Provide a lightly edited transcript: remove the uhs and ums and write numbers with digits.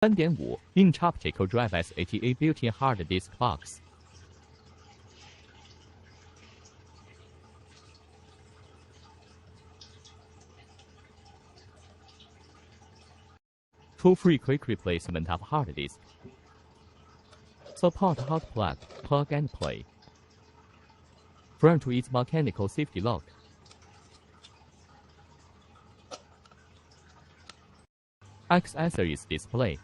3.5 inch optical drive SATA built-in hard disk box. Tool-free quick replacement of hard disk. Support hot plug and play. Front with mechanical safety lock. Accessories display.